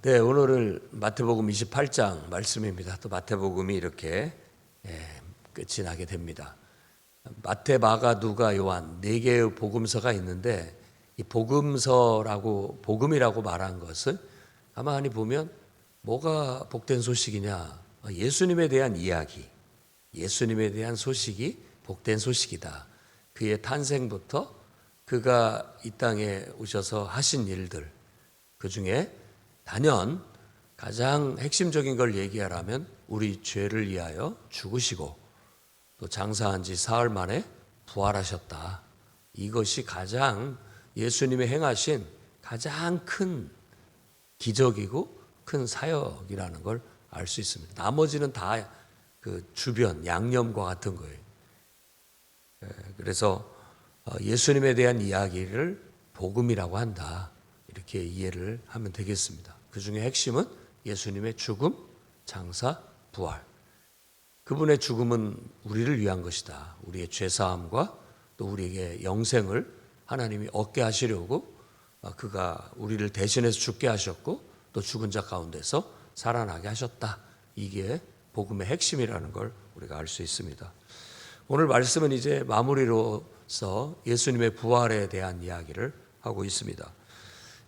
네, 오늘은 마태복음 28장 말씀입니다. 또 마태복음이 이렇게 끝이 나게 됩니다. 마태, 마가, 누가, 요한 네 개의 복음서가 있는데 이 복음이라고 말한 것은 가만히 보면 뭐가 복된 소식이냐? 예수님에 대한 이야기, 예수님에 대한 소식이 복된 소식이다. 그의 탄생부터 그가 이 땅에 오셔서 하신 일들, 그 중에 단연 가장 핵심적인 걸 얘기하라면 우리 죄를 위하여 죽으시고 또 장사한 지 사흘 만에 부활하셨다. 이것이 가장 예수님의 행하신 가장 큰 기적이고 큰 사역이라는 걸 알 수 있습니다. 나머지는 다 그 주변 양념과 같은 거예요. 그래서 예수님에 대한 이야기를 복음이라고 한다. 이렇게 이해를 하면 되겠습니다. 그 중에 핵심은 예수님의 죽음, 장사, 부활. 그분의 죽음은 우리를 위한 것이다. 우리의 죄사함과 또 우리에게 영생을 하나님이 얻게 하시려고 그가 우리를 대신해서 죽게 하셨고 또 죽은 자 가운데서 살아나게 하셨다. 이게 복음의 핵심이라는 걸 우리가 알 수 있습니다. 오늘 말씀은 이제 마무리로서 예수님의 부활에 대한 이야기를 하고 있습니다.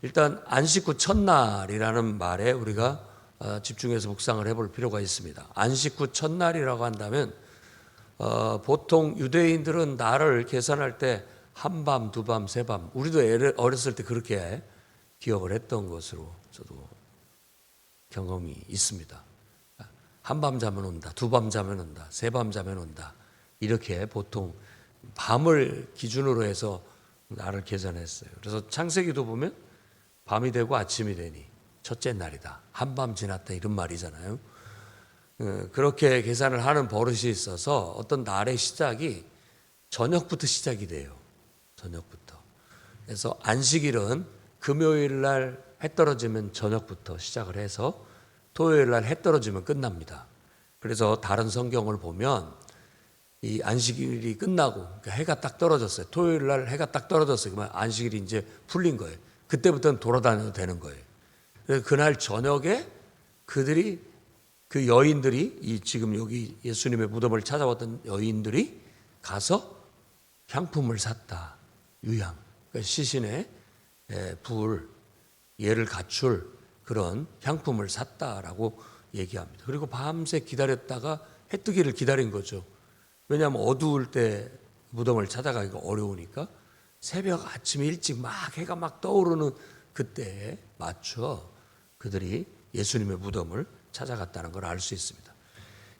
일단 안식 후 첫날이라는 말에 우리가 집중해서 묵상을 해볼 필요가 있습니다. 안식 후 첫날이라고 한다면 보통 유대인들은 날을 계산할 때 한밤, 두밤, 세밤, 우리도 어렸을 때 그렇게 기억을 했던 것으로 저도 경험이 있습니다. 한밤 자면 온다, 두밤 자면 온다, 세밤 자면 온다, 이렇게 보통 밤을 기준으로 해서 날을 계산했어요. 그래서 창세기도 보면 밤이 되고 아침이 되니 첫째 날이다. 한밤 지났다 이런 말이잖아요. 그렇게 계산을 하는 버릇이 있어서 어떤 날의 시작이 저녁부터 시작이 돼요. 저녁부터. 그래서 안식일은 금요일 날 해 떨어지면 저녁부터 시작을 해서 토요일 날 해 떨어지면 끝납니다. 그래서 다른 성경을 보면 이 안식일이 끝나고 그러니까 해가 딱 떨어졌어요. 토요일 날 해가 딱 떨어졌어요. 그러면 안식일이 이제 풀린 거예요. 그때부터는 돌아다녀도 되는 거예요. 그래서 그날 저녁에 그 여인들이 지금 여기 예수님의 무덤을 찾아왔던 여인들이 가서 향품을 샀다. 유향. 그러니까 시신에 예를 갖출 그런 향품을 샀다라고 얘기합니다. 그리고 밤새 기다렸다가 해 뜨기를 기다린 거죠. 왜냐하면 어두울 때 무덤을 찾아가기가 어려우니까 새벽 아침 일찍 막 해가 막 떠오르는 그때에 맞춰 그들이 예수님의 무덤을 찾아갔다는 걸 알 수 있습니다.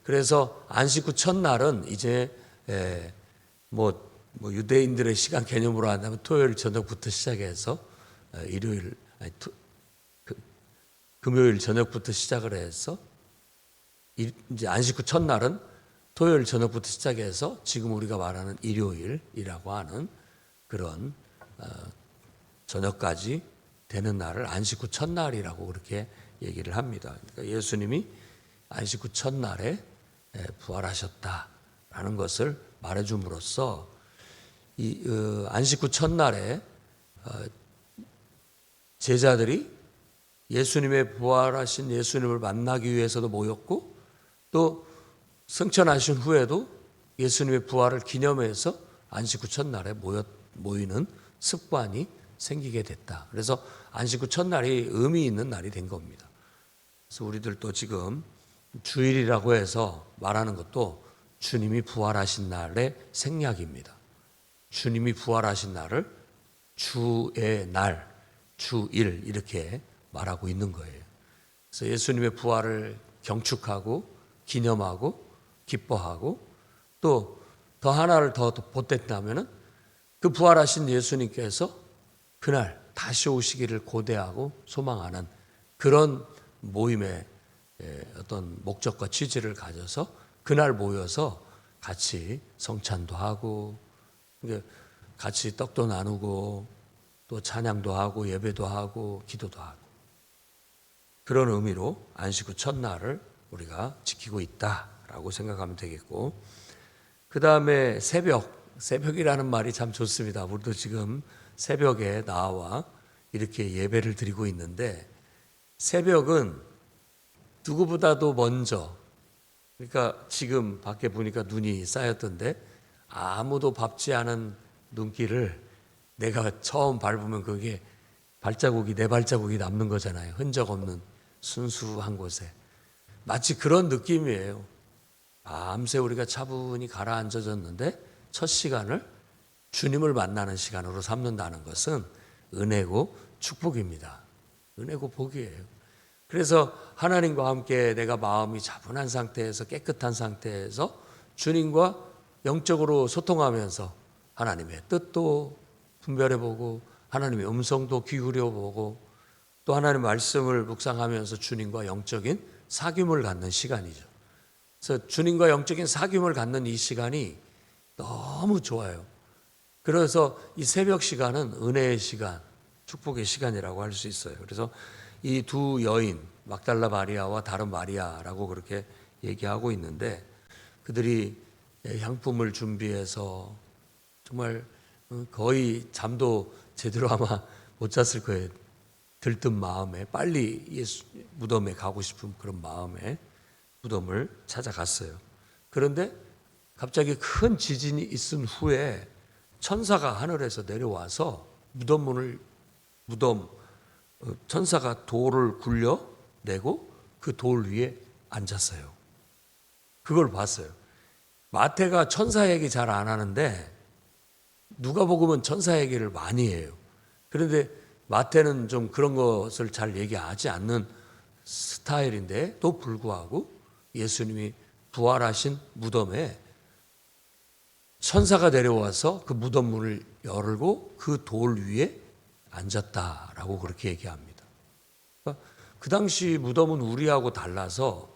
그래서 안식 후 첫날은 이제 유대인들의 시간 개념으로 한다면 토요일 저녁부터 시작해서 금요일 저녁부터 시작을 해서 이제 안식 후 첫날은 토요일 저녁부터 시작해서 지금 우리가 말하는 일요일이라고 하는 그런 저녁까지 되는 날을 안식 후 첫날이라고 그렇게 얘기를 합니다. 그러니까 예수님이 안식 후 첫날에 부활하셨다라는 것을 말해줌으로써 이 안식 후 첫날에 제자들이 예수님의 부활하신 예수님을 만나기 위해서도 모였고 또 승천하신 후에도 예수님의 부활을 기념해서 안식 후 첫날에 모이는 습관이 생기게 됐다. 그래서 안식 후 첫날이 의미 있는 날이 된 겁니다. 그래서 우리들도 지금 주일이라고 해서 말하는 것도 주님이 부활하신 날의 생략입니다. 주님이 부활하신 날을 주의 날, 주일 이렇게 말하고 있는 거예요. 그래서 예수님의 부활을 경축하고 기념하고 기뻐하고 또 더 하나를 더 보탠다면은 그 부활하신 예수님께서 그날 다시 오시기를 고대하고 소망하는 그런 모임의 어떤 목적과 취지를 가져서 그날 모여서 같이 성찬도 하고 같이 떡도 나누고 또 찬양도 하고 예배도 하고 기도도 하고 그런 의미로 안식 후 첫날을 우리가 지키고 있다라고 생각하면 되겠고, 그 다음에 새벽이라는 말이 참 좋습니다. 우리도 지금 새벽에 나와 이렇게 예배를 드리고 있는데 새벽은 누구보다도 먼저, 그러니까 지금 밖에 보니까 눈이 쌓였던데 아무도 밟지 않은 눈길을 내가 처음 밟으면 그게 내 발자국이 남는 거잖아요. 흔적 없는 순수한 곳에. 마치 그런 느낌이에요. 밤새 우리가 차분히 가라앉아졌는데 첫 시간을 주님을 만나는 시간으로 삼는다는 것은 은혜고 축복입니다. 은혜고 복이에요. 그래서 하나님과 함께 내가 마음이 차분한 상태에서, 깨끗한 상태에서 주님과 영적으로 소통하면서 하나님의 뜻도 분별해보고 하나님의 음성도 기울여보고 또 하나님의 말씀을 묵상하면서 주님과 영적인 사귐을 갖는 시간이죠. 그래서 주님과 영적인 사귐을 갖는 이 시간이 너무 좋아요. 그래서 이 새벽 시간은 은혜의 시간, 축복의 시간이라고 할 수 있어요. 그래서 이 두 여인, 막달라 마리아와 다른 마리아라고 그렇게 얘기하고 있는데, 그들이 향품을 준비해서 정말 거의 잠도 제대로 아마 못 잤을 거예요. 들뜬 마음에 빨리 예수 무덤에 가고 싶은 그런 마음에 무덤을 찾아갔어요. 그런데 갑자기 큰 지진이 있은 후에 천사가 하늘에서 내려와서 천사가 돌을 굴려내고 그 돌 위에 앉았어요. 그걸 봤어요. 마태가 천사 얘기 잘 안 하는데 누가복음은 천사 얘기를 많이 해요. 그런데 마태는 좀 그런 것을 잘 얘기하지 않는 스타일인데도 불구하고 예수님이 부활하신 무덤에 천사가 내려와서 그 무덤 문을 열고 그 돌 위에 앉았다라고 그렇게 얘기합니다. 그러니까 그 당시 무덤은 우리하고 달라서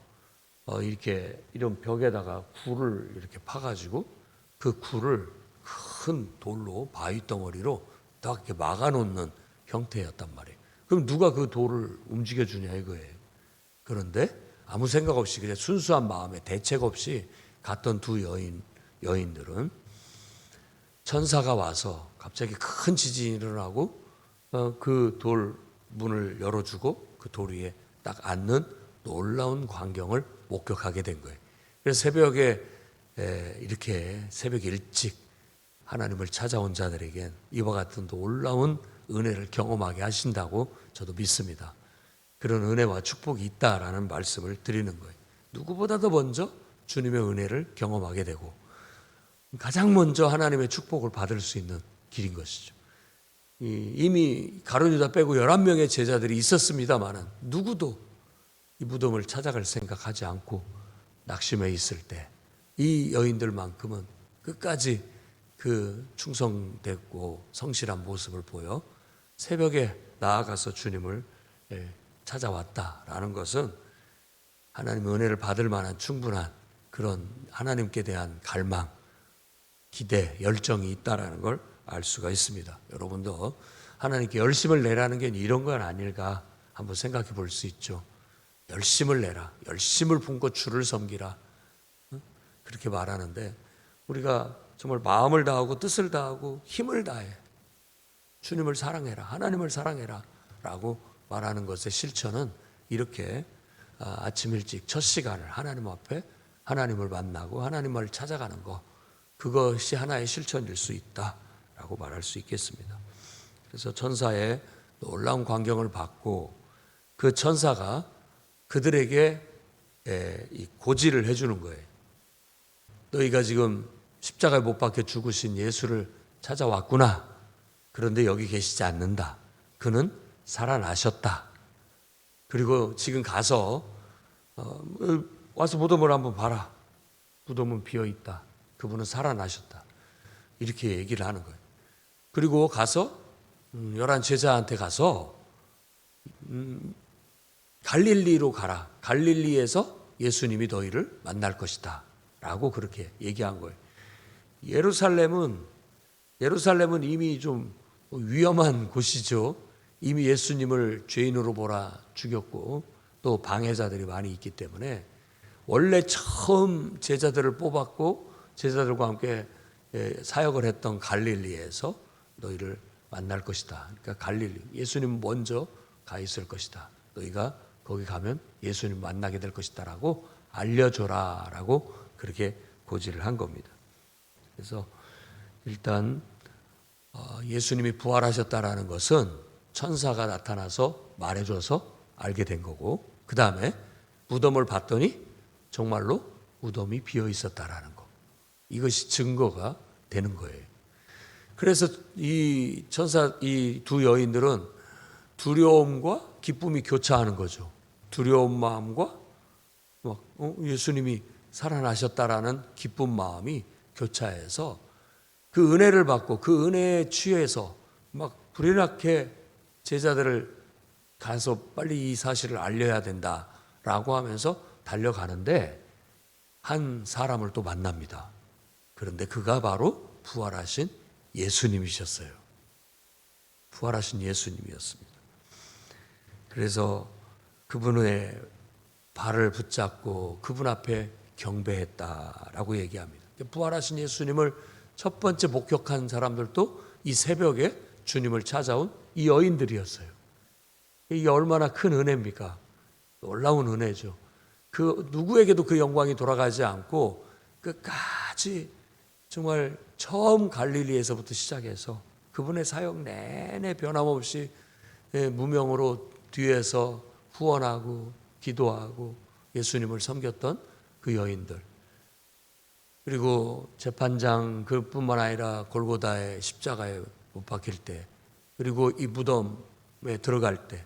이런 벽에다가 굴을 이렇게 파가지고 그 굴을 큰 돌로 바위 덩어리로 딱 이렇게 막아놓는 형태였단 말이에요. 그럼 누가 그 돌을 움직여주냐 이거예요. 그런데 아무 생각 없이 그냥 순수한 마음에 대책 없이 갔던 두 여인들은 천사가 와서 갑자기 큰 지진이 일어나고 그 돌 문을 열어주고 그 돌 위에 딱 앉는 놀라운 광경을 목격하게 된 거예요. 그래서 새벽에 이렇게 새벽 일찍 하나님을 찾아온 자들에겐 이와 같은 놀라운 은혜를 경험하게 하신다고 저도 믿습니다. 그런 은혜와 축복이 있다라는 말씀을 드리는 거예요. 누구보다도 먼저 주님의 은혜를 경험하게 되고 가장 먼저 하나님의 축복을 받을 수 있는 길인 것이죠. 이미 가룟 유다 빼고 11명의 제자들이 있었습니다마는 누구도 이 무덤을 찾아갈 생각하지 않고 낙심해 있을 때 이 여인들만큼은 끝까지 그 충성됐고 성실한 모습을 보여 새벽에 나아가서 주님을 찾아왔다라는 것은 하나님의 은혜를 받을 만한 충분한 그런 하나님께 대한 갈망, 기대, 열정이 있다라는 걸 알 수가 있습니다. 여러분도 하나님께 열심을 내라는 게 이런 건 아닐까 한번 생각해 볼 수 있죠. 열심을 내라, 열심을 품고 주를 섬기라, 그렇게 말하는데 우리가 정말 마음을 다하고 뜻을 다하고 힘을 다해 주님을 사랑해라, 하나님을 사랑해라 라고 말하는 것의 실천은 이렇게 아침 일찍 첫 시간을 하나님 앞에 하나님을 만나고 하나님을 찾아가는 것, 그것이 하나의 실천일 수 있다라고 말할 수 있겠습니다. 그래서 천사의 놀라운 광경을 받고 그 천사가 그들에게 이 고지를 해주는 거예요. 너희가 지금 십자가에 못 박혀 죽으신 예수를 찾아왔구나. 그런데 여기 계시지 않는다. 그는 살아나셨다. 그리고 지금 가서 와서 무덤을 한번 봐라. 무덤은 비어있다. 그분은 살아나셨다. 이렇게 얘기를 하는 거예요. 그리고 가서 11 제자한테 가서 갈릴리로 가라. 갈릴리에서 예수님이 너희를 만날 것이다 라고 그렇게 얘기한 거예요. 예루살렘은 이미 좀 위험한 곳이죠. 이미 예수님을 죄인으로 몰아 죽였고 또 방해자들이 많이 있기 때문에 원래 처음 제자들을 뽑았고 제자들과 함께 사역을 했던 갈릴리에서 너희를 만날 것이다. 그러니까 갈릴리, 예수님 먼저 가 있을 것이다. 너희가 거기 가면 예수님 만나게 될 것이다라고 알려줘라라고 그렇게 고지를 한 겁니다. 그래서 일단 예수님이 부활하셨다라는 것은 천사가 나타나서 말해줘서 알게 된 거고, 그 다음에 무덤을 봤더니 정말로 무덤이 비어 있었다라는 거, 이것이 증거가 되는 거예요. 그래서 이 두 여인들은 두려움과 기쁨이 교차하는 거죠. 두려운 마음과 예수님이 살아나셨다라는 기쁜 마음이 교차해서 그 은혜를 받고 그 은혜에 취해서 막 불이나게 제자들을 가서 빨리 이 사실을 알려야 된다라고 하면서 달려가는데 한 사람을 또 만납니다. 그런데 그가 바로 부활하신 예수님이셨어요. 부활하신 예수님이었습니다. 그래서 그분의 발을 붙잡고 그분 앞에 경배했다라고 얘기합니다. 부활하신 예수님을 첫 번째 목격한 사람들도 이 새벽에 주님을 찾아온 이 여인들이었어요. 이게 얼마나 큰 은혜입니까? 놀라운 은혜죠. 그 누구에게도 그 영광이 돌아가지 않고 끝까지 정말 처음 갈릴리에서부터 시작해서 그분의 사역 내내 변함없이 무명으로 뒤에서 후원하고 기도하고 예수님을 섬겼던 그 여인들, 그리고 재판장 그뿐만 아니라 골고다의 십자가에 못 박힐 때, 그리고 이 무덤에 들어갈 때,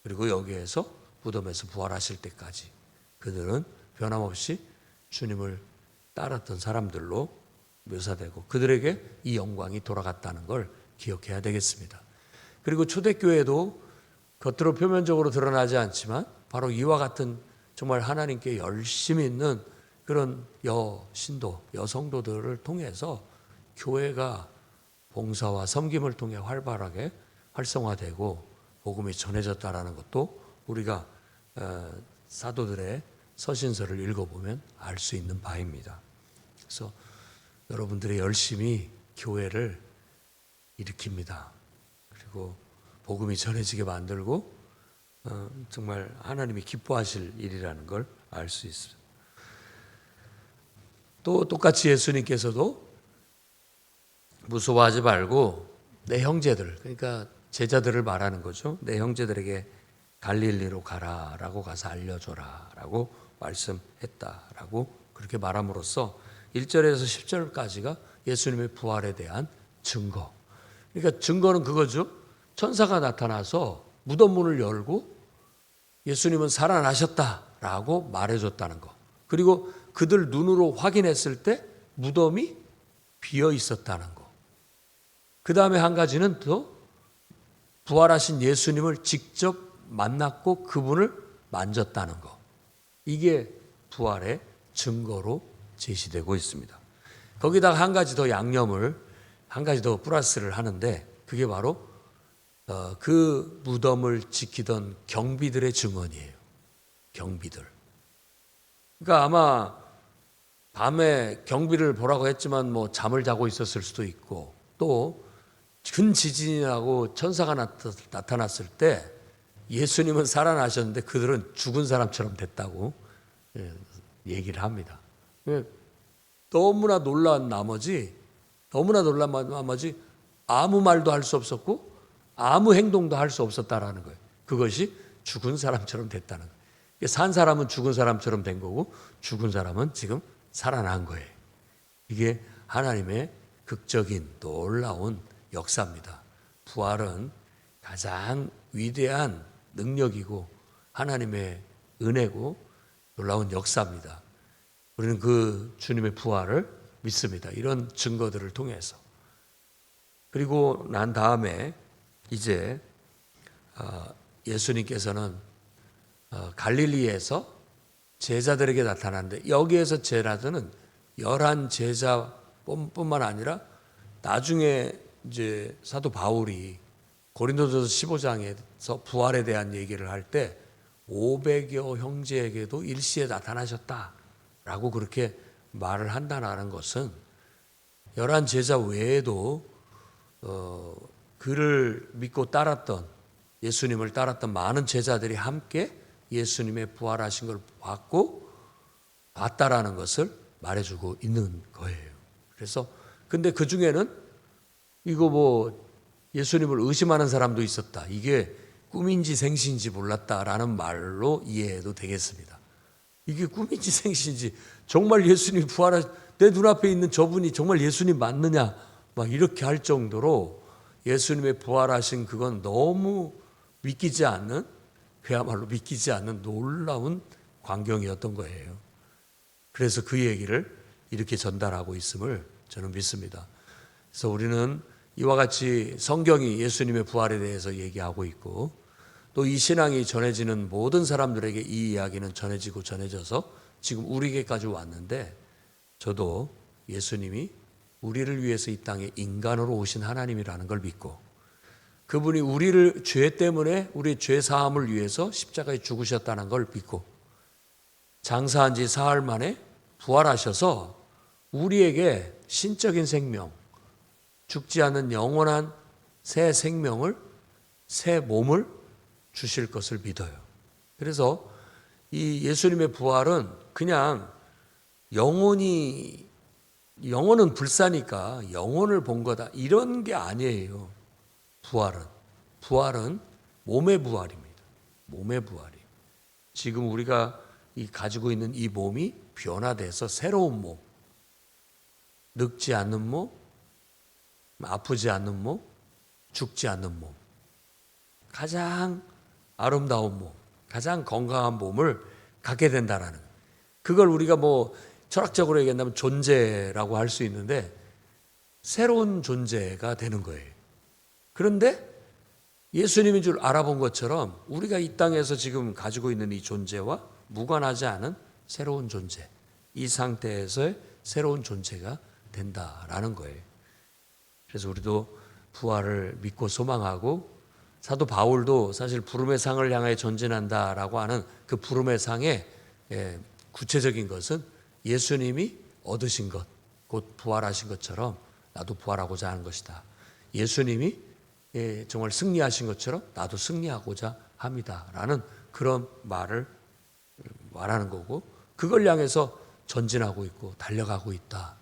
그리고 여기에서 무덤에서 부활하실 때까지 그들은 변함없이 주님을 따랐던 사람들로 묘사되고 그들에게 이 영광이 돌아갔다는 걸 기억해야 되겠습니다. 그리고 초대교회도 겉으로 표면적으로 드러나지 않지만 바로 이와 같은 정말 하나님께 열심히 있는 그런 여신도, 여성도들을 통해서 교회가 봉사와 섬김을 통해 활발하게 활성화되고 복음이 전해졌다라는 것도 우리가 사도들의 서신서를 읽어보면 알 수 있는 바입니다. 그래서 여러분들이 열심히 교회를 일으킵니다. 그리고 복음이 전해지게 만들고 정말 하나님이 기뻐하실 일이라는 걸 알 수 있습니다. 또 똑같이 예수님께서도 무서워하지 말고 내 형제들, 그러니까 제자들을 말하는 거죠. 내 형제들에게 갈릴리로 가라라고 가서 알려줘라라고 말씀했다라고 그렇게 말함으로써 1절에서 10절까지가 예수님의 부활에 대한 증거. 그러니까 증거는 그거죠. 천사가 나타나서 무덤 문을 열고 예수님은 살아나셨다라고 말해줬다는 거. 그리고 그들 눈으로 확인했을 때 무덤이 비어 있었다는 거. 그 다음에 한 가지는 또 부활하신 예수님을 직접 만났고 그분을 만졌다는 거. 이게 부활의 증거로 제시되고 있습니다. 거기다가 한 가지 더 양념을, 한 가지 더 플러스를 하는데 그게 바로 그 무덤을 지키던 경비들의 증언이에요. 경비들. 그러니까 아마 밤에 경비를 보라고 했지만 뭐 잠을 자고 있었을 수도 있고, 또 큰 지진이 나고 천사가 나타났을 때 예수님은 살아나셨는데 그들은 죽은 사람처럼 됐다고 얘기를 합니다. 너무나 놀란 나머지 아무 말도 할 수 없었고 아무 행동도 할 수 없었다라는 거예요. 그것이 죽은 사람처럼 됐다는 거예요. 산 사람은 죽은 사람처럼 된 거고 죽은 사람은 지금 살아난 거예요. 이게 하나님의 극적인 놀라운 역사입니다. 부활은 가장 위대한 능력이고 하나님의 은혜고 놀라운 역사입니다. 우리는 그 주님의 부활을 믿습니다. 이런 증거들을 통해서. 그리고 난 다음에 이제 예수님께서는 갈릴리에서 제자들에게 나타났는데, 여기에서 제자들은 11 제자뿐만 아니라 나중에 이제 사도 바울이 고린도전서 15장에서 부활에 대한 얘기를 할 때 500여 형제에게도 일시에 나타나셨다라고 그렇게 말을 한다는 것은 11 제자 외에도 그를 믿고 따랐던 예수님을 따랐던 많은 제자들이 함께 예수님의 부활하신 걸 봤다라는 것을 말해주고 있는 거예요. 그래서 근데 그 중에는 이거 뭐 예수님을 의심하는 사람도 있었다. 이게 꿈인지 생시인지 몰랐다라는 말로 이해해도 되겠습니다. 이게 꿈인지 생시인지 정말 예수님이 내 눈앞에 있는 저분이 정말 예수님 맞느냐 막 이렇게 할 정도로 예수님의 부활하신 그건 너무 믿기지 않는, 그야말로 믿기지 않는 놀라운 광경이었던 거예요. 그래서 그 얘기를 이렇게 전달하고 있음을 저는 믿습니다. 그래서 우리는 이와 같이 성경이 예수님의 부활에 대해서 얘기하고 있고 또 이 신앙이 전해지는 모든 사람들에게 이 이야기는 전해지고 전해져서 지금 우리에게까지 왔는데, 저도 예수님이 우리를 위해서 이 땅에 인간으로 오신 하나님이라는 걸 믿고 그분이 우리를 죄 때문에 우리 죄 사함을 위해서 십자가에 죽으셨다는 걸 믿고 장사한 지 사흘 만에 부활하셔서 우리에게 신적인 생명, 죽지 않는 영원한 새 생명을, 새 몸을 주실 것을 믿어요. 그래서 이 예수님의 부활은 그냥 영혼은 불사니까 영혼을 본 거다 이런 게 아니에요. 부활은 몸의 부활입니다. 몸의 부활이. 지금 우리가 가지고 있는 이 몸이 변화돼서 새로운 몸, 늙지 않는 몸, 아프지 않는 몸, 죽지 않는 몸, 가장 아름다운 몸, 가장 건강한 몸을 갖게 된다라는 거예요. 그걸 우리가 뭐 철학적으로 얘기한다면 존재라고 할 수 있는데 새로운 존재가 되는 거예요. 그런데 예수님인 줄 알아본 것처럼 우리가 이 땅에서 지금 가지고 있는 이 존재와 무관하지 않은 새로운 존재, 이 상태에서의 새로운 존재가 된다라는 거예요. 그래서 우리도 부활을 믿고 소망하고, 사도 바울도 사실 부름의 상을 향해 전진한다라고 하는 그 부름의 상의 구체적인 것은 예수님이 얻으신 것, 곧 부활하신 것처럼 나도 부활하고자 하는 것이다. 예수님이 정말 승리하신 것처럼 나도 승리하고자 합니다라는 그런 말을 말하는 거고, 그걸 향해서 전진하고 있고 달려가고 있다.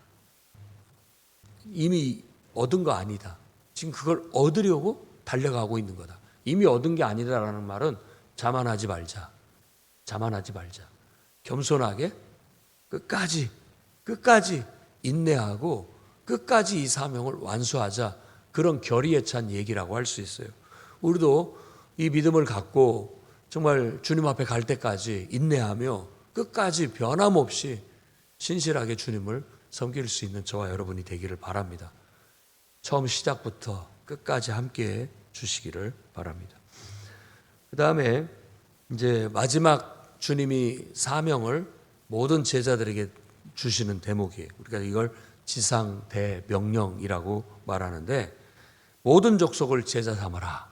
이미 얻은 거 아니다. 지금 그걸 얻으려고 달려가고 있는 거다. 이미 얻은 게 아니다라는 말은 자만하지 말자. 겸손하게 끝까지 인내하고 끝까지 이 사명을 완수하자. 그런 결의에 찬 얘기라고 할 수 있어요. 우리도 이 믿음을 갖고 정말 주님 앞에 갈 때까지 인내하며 끝까지 변함없이 신실하게 주님을 섬길 수 있는 저와 여러분이 되기를 바랍니다. 처음 시작부터 끝까지 함께해 주시기를 바랍니다. 그 다음에 이제 마지막 주님이 사명을 모든 제자들에게 주시는 대목이에요. 우리가 이걸 지상 대명령이라고 말하는데, 모든 족속을 제자 삼아라.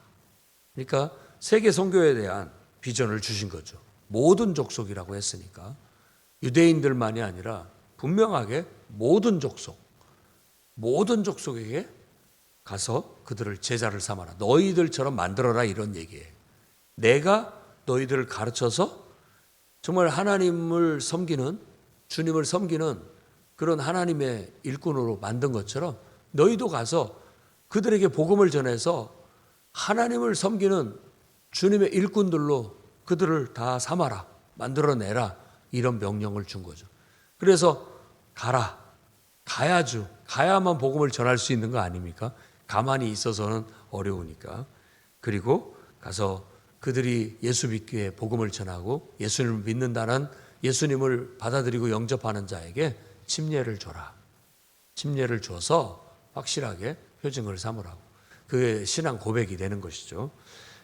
그러니까 세계 선교에 대한 비전을 주신 거죠. 모든 족속이라고 했으니까 유대인들만이 아니라 분명하게 모든 족속에게 가서 그들을 제자를 삼아라. 너희들처럼 만들어라, 이런 얘기예요. 내가 너희들을 가르쳐서 정말 하나님을 섬기는, 주님을 섬기는 그런 하나님의 일꾼으로 만든 것처럼 너희도 가서 그들에게 복음을 전해서 하나님을 섬기는 주님의 일꾼들로 그들을 다 삼아라, 만들어내라, 이런 명령을 준 거죠. 그래서 가야죠. 가야만 복음을 전할 수 있는 거 아닙니까? 가만히 있어서는 어려우니까. 그리고 가서 그들이 예수 믿기에 복음을 전하고 예수님을 믿는다는, 예수님을 받아들이고 영접하는 자에게 침례를 줘라. 침례를 줘서 확실하게 표징을 삼으라고. 그게 신앙 고백이 되는 것이죠.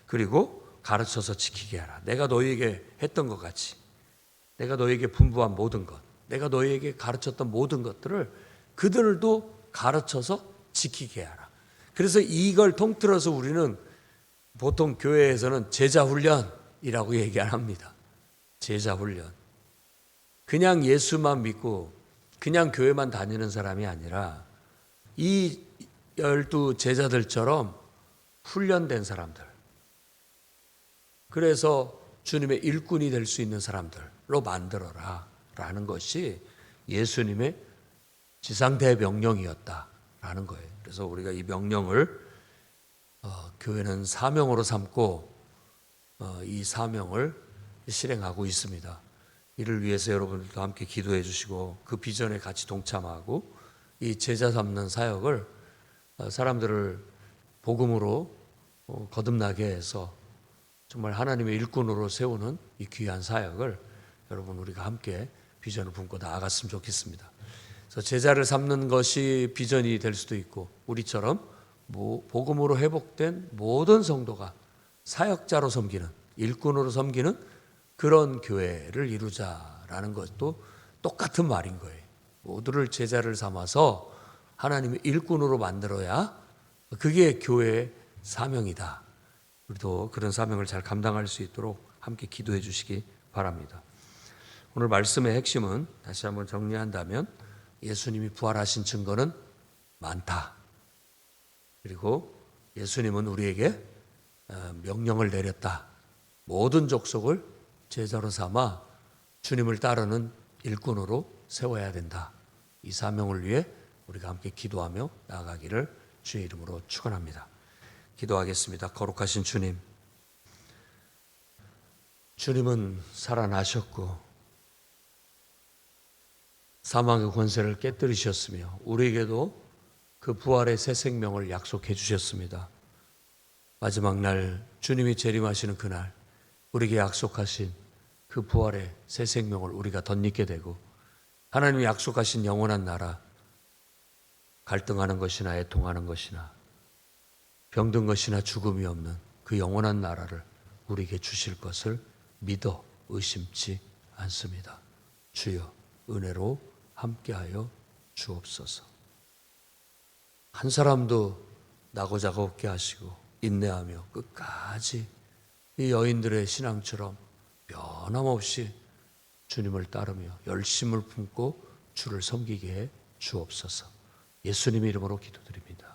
그리고 가르쳐서 지키게 하라. 내가 너희에게 했던 것 같이, 내가 너희에게 분부한 모든 것, 내가 너희에게 가르쳤던 모든 것들을 그들도 가르쳐서 지키게 하라. 그래서 이걸 통틀어서 우리는 보통 교회에서는 제자훈련이라고 얘기 안 합니다. 제자훈련. 그냥 예수만 믿고 그냥 교회만 다니는 사람이 아니라 이 12 제자들처럼 훈련된 사람들, 그래서 주님의 일꾼이 될 수 있는 사람들로 만들어라 라는 것이 예수님의 지상대명령이었다라는 거예요. 그래서 우리가 이 명령을 교회는 사명으로 삼고 이 사명을 실행하고 있습니다. 이를 위해서 여러분들도 함께 기도해 주시고 그 비전에 같이 동참하고 이 제자 삼는 사역을 사람들을 복음으로 거듭나게 해서 정말 하나님의 일꾼으로 세우는 이 귀한 사역을 여러분 우리가 함께 비전을 품고 나아갔으면 좋겠습니다. 그래서 제자를 삼는 것이 비전이 될 수도 있고 우리처럼 복음으로 회복된 모든 성도가 사역자로 섬기는 일꾼으로 섬기는 그런 교회를 이루자라는 것도 똑같은 말인 거예요. 모두를 제자를 삼아서 하나님의 일꾼으로 만들어야 그게 교회의 사명이다. 우리도 그런 사명을 잘 감당할 수 있도록 함께 기도해 주시기 바랍니다. 오늘 말씀의 핵심은 다시 한번 정리한다면 예수님이 부활하신 증거는 많다. 그리고 예수님은 우리에게 명령을 내렸다. 모든 족속을 제자로 삼아 주님을 따르는 일꾼으로 세워야 된다. 이 사명을 위해 우리가 함께 기도하며 나아가기를 주의 이름으로 축원합니다. 기도하겠습니다. 거룩하신 주님, 주님은 살아나셨고 사망의 권세를 깨뜨리셨으며 우리에게도 그 부활의 새 생명을 약속해 주셨습니다. 마지막 날 주님이 재림하시는 그날 우리에게 약속하신 그 부활의 새 생명을 우리가 덧입게 되고 하나님이 약속하신 영원한 나라, 갈등하는 것이나 애통하는 것이나 병든 것이나 죽음이 없는 그 영원한 나라를 우리에게 주실 것을 믿어 의심치 않습니다. 주여 은혜로 함께하여 주옵소서. 한 사람도 나고자가 없게 하시고 인내하며 끝까지 이 여인들의 신앙처럼 변함없이 주님을 따르며 열심을 품고 주를 섬기게 해 주옵소서. 예수님 이름으로 기도드립니다.